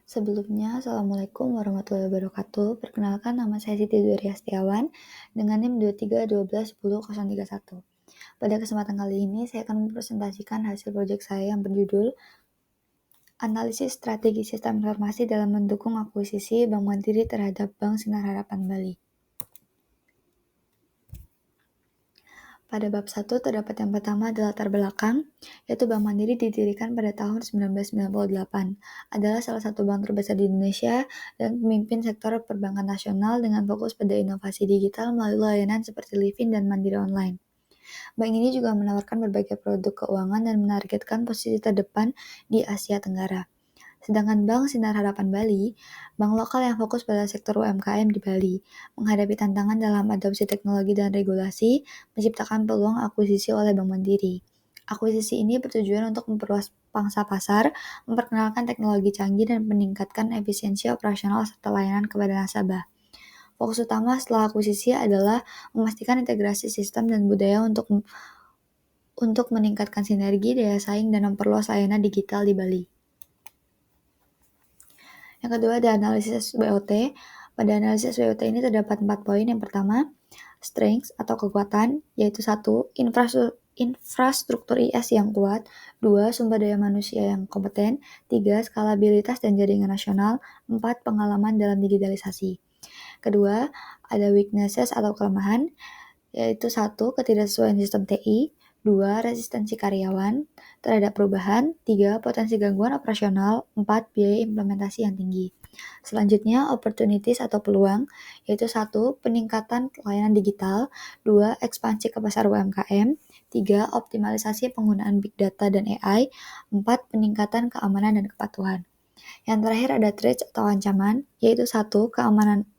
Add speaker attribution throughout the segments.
Speaker 1: Sebelumnya, Assalamualaikum warahmatullahi wabarakatuh. Perkenalkan, nama saya Siti Duria Setiawan dengan NIM 23121031. Pada kesempatan kali ini, saya akan mempresentasikan hasil proyek saya yang berjudul Analisis Strategi Sistem Informasi dalam Mendukung Akuisisi Bank Mandiri terhadap Bank Sinar Harapan Bali. Pada bab 1 terdapat yang pertama adalah latar belakang, yaitu Bank Mandiri didirikan pada tahun 1998, adalah salah satu bank terbesar di Indonesia dan pemimpin sektor perbankan nasional dengan fokus pada inovasi digital melalui layanan seperti Livin dan Mandiri Online. Bank ini juga menawarkan berbagai produk keuangan dan menargetkan posisi terdepan di Asia Tenggara. Sedangkan Bank Sinar Harapan Bali, bank lokal yang fokus pada sektor UMKM di Bali, menghadapi tantangan dalam adopsi teknologi dan regulasi, menciptakan peluang akuisisi oleh Bank Mandiri. Akuisisi ini bertujuan untuk memperluas pangsa pasar, memperkenalkan teknologi canggih, dan meningkatkan efisiensi operasional serta layanan kepada nasabah. Fokus utama setelah akuisisi adalah memastikan integrasi sistem dan budaya untuk meningkatkan sinergi, daya saing, dan memperluas layanan digital di Bali. Yang kedua ada analisis BOT. Pada analisis BOT ini terdapat 4 poin. Yang pertama, strengths atau kekuatan, yaitu 1. Infrastruktur IS yang kuat, 2. Sumber daya manusia yang kompeten, 3. Skalabilitas dan jaringan nasional, 4. Pengalaman dalam digitalisasi. Kedua, ada weaknesses atau kelemahan, yaitu 1. Ketidaksesuaian sistem TI, 2. Resistensi karyawan terhadap perubahan, 3. Potensi gangguan operasional, 4. Biaya implementasi yang tinggi. Selanjutnya, opportunities atau peluang, yaitu 1. Peningkatan layanan digital, 2. Ekspansi ke pasar UMKM, 3. Optimalisasi penggunaan big data dan AI, 4. Peningkatan keamanan dan kepatuhan. Yang terakhir ada threats atau ancaman, yaitu 1.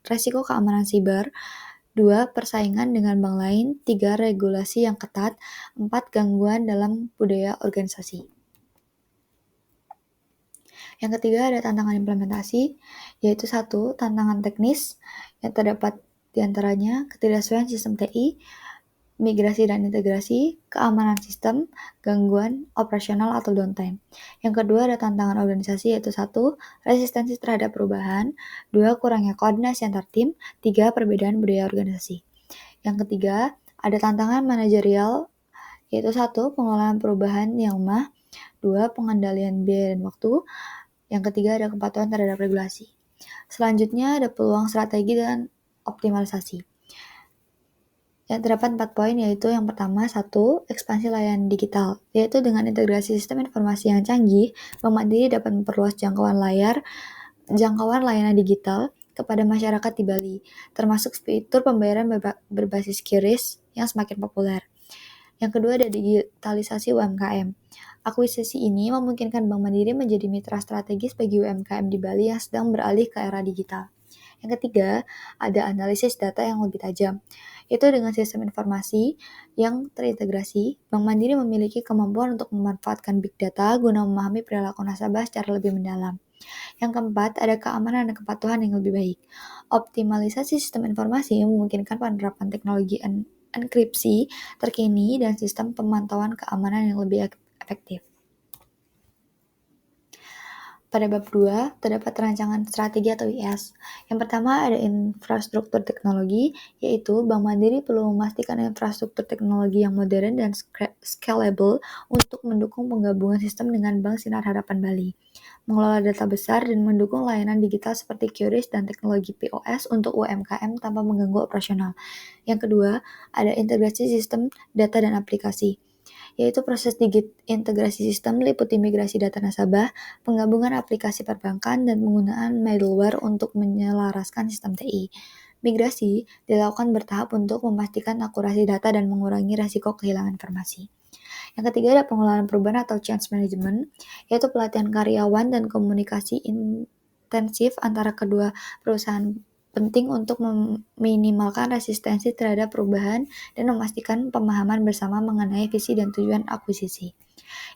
Speaker 1: Resiko keamanan siber, 2. Persaingan dengan bank lain, 3. Regulasi yang ketat, 4. Gangguan dalam budaya organisasi. Yang ketiga ada tantangan implementasi, yaitu 1. Tantangan teknis, yang terdapat diantaranya ketidaksesuaian sistem TI, migrasi dan integrasi, keamanan sistem, gangguan operasional atau downtime. Yang kedua ada tantangan organisasi, yaitu 1. Resistensi terhadap perubahan, 2. Kurangnya koordinasi antar tim, 3. Perbedaan budaya organisasi. Yang ketiga ada tantangan manajerial, yaitu 1. Pengelolaan perubahan yang lemah, 2. Pengendalian biaya dan waktu, yang ketiga ada kepatuhan terhadap regulasi. Selanjutnya ada peluang strategi dan optimalisasi. Yang terdapat 4 poin, yaitu yang pertama 1. Ekspansi layanan digital, yaitu dengan integrasi sistem informasi yang canggih, Bank Mandiri dapat memperluas jangkauan layanan digital kepada masyarakat di Bali, termasuk fitur pembayaran berbasis QRIS yang semakin populer. Yang kedua ada digitalisasi UMKM. Akuisisi ini memungkinkan Bank Mandiri menjadi mitra strategis bagi UMKM di Bali yang sedang beralih ke era digital. Yang ketiga, ada analisis data yang lebih tajam. Itu dengan sistem informasi yang terintegrasi, Bank Mandiri memiliki kemampuan untuk memanfaatkan big data guna memahami perilaku nasabah secara lebih mendalam. Yang keempat, ada keamanan dan kepatuhan yang lebih baik. Optimalisasi sistem informasi memungkinkan penerapan teknologi enkripsi terkini dan sistem pemantauan keamanan yang lebih efektif. Pada bab 2, terdapat rancangan strategi atau IS. Yang pertama ada infrastruktur teknologi, yaitu Bank Mandiri perlu memastikan infrastruktur teknologi yang modern dan scalable untuk mendukung penggabungan sistem dengan Bank Sinar Harapan Bali, mengelola data besar dan mendukung layanan digital seperti QRIS dan teknologi POS untuk UMKM tanpa mengganggu operasional. Yang kedua, ada integrasi sistem data dan aplikasi, yaitu proses integrasi sistem meliputi migrasi data nasabah, penggabungan aplikasi perbankan, dan penggunaan middleware untuk menyelaraskan sistem TI. Migrasi dilakukan bertahap untuk memastikan akurasi data dan mengurangi risiko kehilangan informasi. Yang ketiga ada pengelolaan perubahan atau change management, yaitu pelatihan karyawan dan komunikasi intensif antara kedua perusahaan penting untuk meminimalkan resistensi terhadap perubahan dan memastikan pemahaman bersama mengenai visi dan tujuan akuisisi.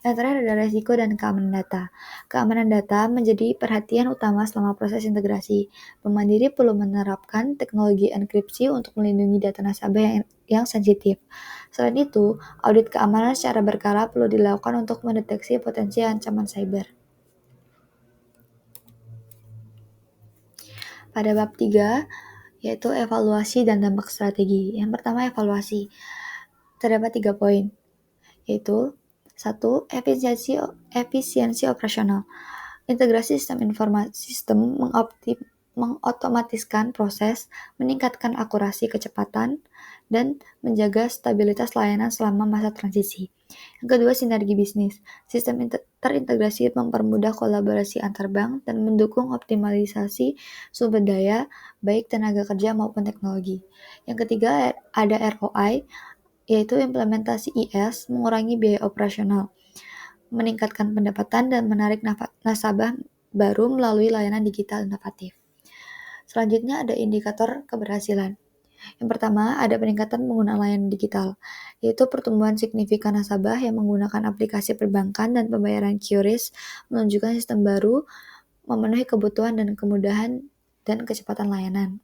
Speaker 1: Yang terakhir ada risiko dan keamanan data. Keamanan data menjadi perhatian utama selama proses integrasi. Bank Mandiri perlu menerapkan teknologi enkripsi untuk melindungi data nasabah yang sensitif. Selain itu, audit keamanan secara berkala perlu dilakukan untuk mendeteksi potensi ancaman cyber. Pada bab 3, yaitu evaluasi dan dampak strategi. Yang pertama, evaluasi. Terdapat 3 poin, yaitu 1. Efisiensi operasional. Integrasi sistem mengotomatiskan proses, meningkatkan akurasi kecepatan, dan menjaga stabilitas layanan selama masa transisi. Yang kedua, sinergi bisnis. Sistem terintegrasi mempermudah kolaborasi antar bank dan mendukung optimalisasi sumber daya, baik tenaga kerja maupun teknologi. Yang ketiga, ada ROI, yaitu implementasi IS, mengurangi biaya operasional, meningkatkan pendapatan, dan menarik nasabah baru melalui layanan digital inovatif. Selanjutnya ada indikator keberhasilan. Yang pertama, ada peningkatan penggunaan layanan digital, yaitu pertumbuhan signifikan nasabah yang menggunakan aplikasi perbankan dan pembayaran QRIS menunjukkan sistem baru memenuhi kebutuhan dan kemudahan dan kecepatan layanan.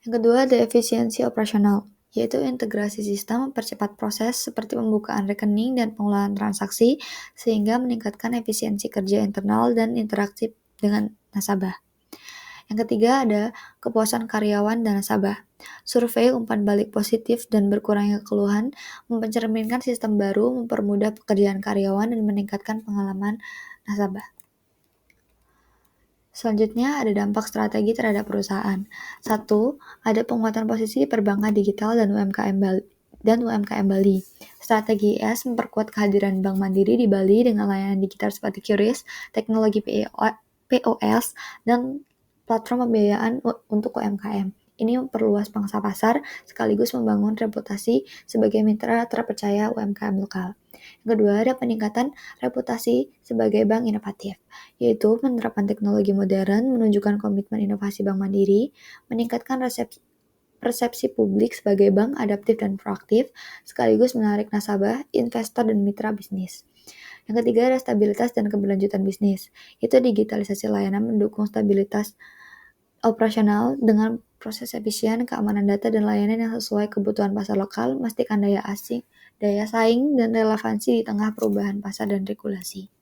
Speaker 1: Yang kedua, ada efisiensi operasional, yaitu integrasi sistem mempercepat proses seperti pembukaan rekening dan pengelolaan transaksi sehingga meningkatkan efisiensi kerja internal dan interaksi dengan nasabah. Yang ketiga ada kepuasan karyawan dan nasabah. Survei umpan balik positif dan berkurangnya keluhan mencerminkan sistem baru mempermudah pekerjaan karyawan dan meningkatkan pengalaman nasabah. Selanjutnya ada dampak strategi terhadap perusahaan. 1. Ada penguatan posisi di perbankan digital dan UMKM Bali. Strategi IS memperkuat kehadiran Bank Mandiri di Bali dengan layanan digital seperti QRIS, teknologi POS, dan platform pembiayaan untuk UMKM. Ini memperluas pangsa pasar sekaligus membangun reputasi sebagai mitra terpercaya UMKM lokal. Yang kedua, ada peningkatan reputasi sebagai bank inovatif, yaitu menerapkan teknologi modern, menunjukkan komitmen inovasi Bank Mandiri, meningkatkan persepsi publik sebagai bank adaptif dan proaktif, sekaligus menarik nasabah, investor, dan mitra bisnis. Yang ketiga ada stabilitas dan keberlanjutan bisnis, yaitu digitalisasi layanan mendukung stabilitas operasional dengan proses efisien, keamanan data, dan layanan yang sesuai kebutuhan pasar lokal, memastikan daya saing, dan relevansi di tengah perubahan pasar dan regulasi.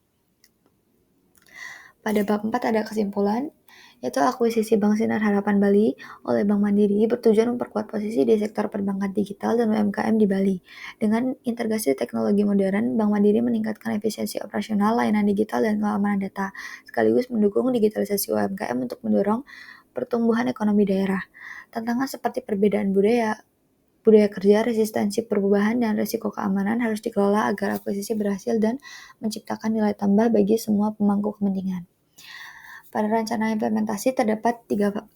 Speaker 1: Pada bab 4 ada kesimpulan, yaitu akuisisi Bank Sinar Harapan Bali oleh Bank Mandiri bertujuan memperkuat posisi di sektor perbankan digital dan UMKM di Bali. Dengan integrasi teknologi modern, Bank Mandiri meningkatkan efisiensi operasional, layanan digital, dan keamanan data, sekaligus mendukung digitalisasi UMKM untuk mendorong pertumbuhan ekonomi daerah. Tantangan seperti perbedaan budaya kerja, resistensi perubahan, dan risiko keamanan harus dikelola agar akuisisi berhasil dan menciptakan nilai tambah bagi semua pemangku kepentingan. Pada rencana implementasi terdapat 4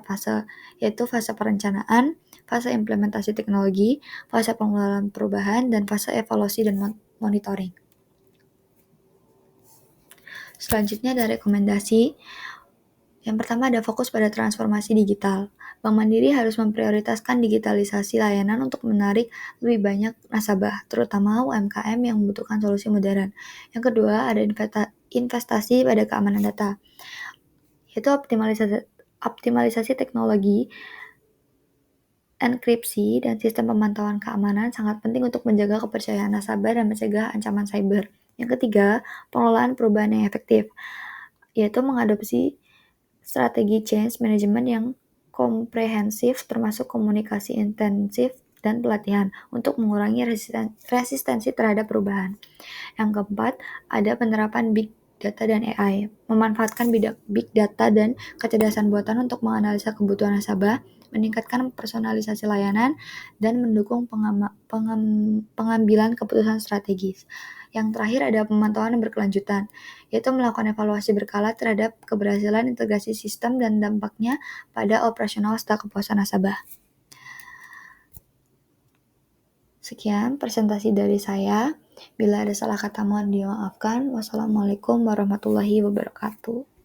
Speaker 1: fase, yaitu fase perencanaan, fase implementasi teknologi, fase pengelolaan perubahan, dan fase evaluasi dan monitoring. Selanjutnya ada rekomendasi. Yang pertama ada fokus pada transformasi digital. Bank Mandiri harus memprioritaskan digitalisasi layanan untuk menarik lebih banyak nasabah, terutama UMKM yang membutuhkan solusi modern. Yang kedua ada investasi pada keamanan data, yaitu optimalisasi teknologi, enkripsi, dan sistem pemantauan keamanan sangat penting untuk menjaga kepercayaan nasabah dan mencegah ancaman cyber. Yang ketiga, pengelolaan perubahan yang efektif, yaitu mengadopsi strategi change management yang komprehensif termasuk komunikasi intensif dan pelatihan untuk mengurangi resistensi terhadap perubahan. Yang keempat, ada penerapan big data dan AI, memanfaatkan big data dan kecerdasan buatan untuk menganalisa kebutuhan nasabah, meningkatkan personalisasi layanan, dan mendukung pengambilan keputusan strategis. Yang terakhir ada pemantauan yang berkelanjutan, yaitu melakukan evaluasi berkala terhadap keberhasilan integrasi sistem dan dampaknya pada operasional setelah kepuasan nasabah. Sekian presentasi dari saya. Bila ada salah kata mohon dimaafkan. Wassalamualaikum warahmatullahi wabarakatuh.